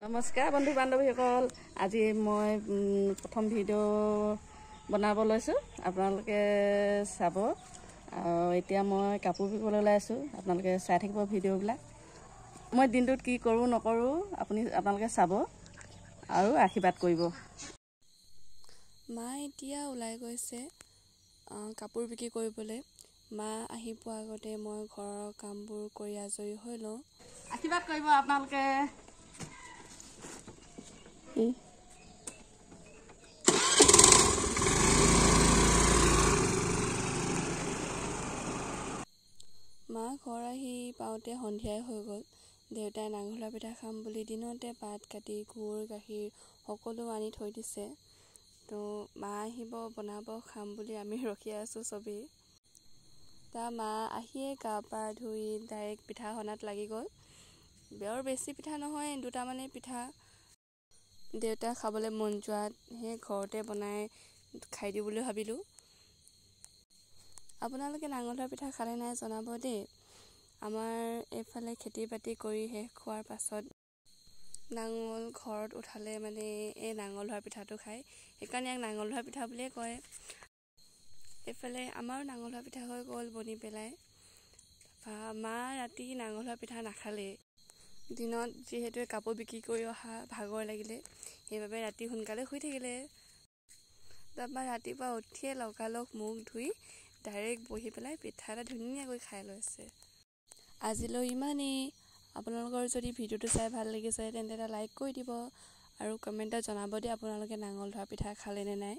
নমস্কাৰ বন্ধু বান্ধৱীসকল, আজি মই প্ৰথম ভিডিঅ' বনাব লৈছোঁ, আপোনালোকে চাব। আৰু এতিয়া মই কাপোৰ বিকিবলৈ ওলাইছোঁ, আপোনালোকে চাই থাকিব ভিডিঅ'বিলাক। মই দিনটোত কি কৰোঁ নকৰোঁ আপোনালোকে চাব আৰু আশীৰ্বাদ কৰিব। মা এতিয়া ওলাই গৈছে কাপোৰ বিক্ৰী কৰিবলৈ। মা আহি পোৱাৰ আগতে মই ঘৰৰ কামবোৰ কৰি আজৰি হৈ লওঁ। আশীৰ্বাদ কৰিব আপোনালোকে। মা ঘৰ আহি পাওঁতে সন্ধিয়াই হৈ গ'ল। দেউতাই নাঙলা পিঠা খাম বুলি দিনতে পাত কাটি গুৰ গাখীৰ সকলো আনি থৈ দিছে। তো মা আহিব বনাব খাম বুলি আমি ৰখি আছোঁ চবেই। মা আহিয়ে গা পা ধুই ডাইৰেক্ট পিঠা সনাত লাগি গ'ল। বৰ বেছি পিঠা নহয়, দুটামানেই পিঠা। দেউতা খাবলৈ মন যোৱাত সেই ঘৰতে বনাই খাই দিওঁ বুলি ভাবিলোঁ। আপোনালোকে নাঙলা পিঠা খালে নাই জনাব দেই। আমাৰ এইফালে খেতি বাতি কৰি শেষ হোৱাৰ পাছত নাঙল ঘৰত উঠালে মানে এই নাঙল হোৱা পিঠাটো খায়, সেইকাৰণে ইয়াক নাঙল হোৱা পিঠা বুলিয়ে কয়। এইফালে আমাৰো নাঙল হোৱা পিঠা হৈ গ'ল বনি পেলাই। মা ৰাতি নাঙল হোৱা পিঠা নাখালেই। দিনত যিহেতু কাপোৰ বিক্ৰী কৰি অহা ভাগৰ লাগিলে, সেইবাবে ৰাতি সোনকালে শুই থাকিলে। তাৰপৰা ৰাতিপুৱা উঠিয়ে লগালগ মুখ ধুই ডাইৰেক্ট বহি পেলাই পিঠা এটা ধুনীয়াকৈ খাই লৈছে। আজিলৈ ইমানেই। আপোনালোকৰ যদি ভিডিঅ'টো চাই ভাল লাগিছে তেন্তে এটা লাইক কৰি দিব আৰু কমেণ্টত জনাব দেই আপোনালোকে নাঙল ধোৱা পিঠা খালে নে নাই।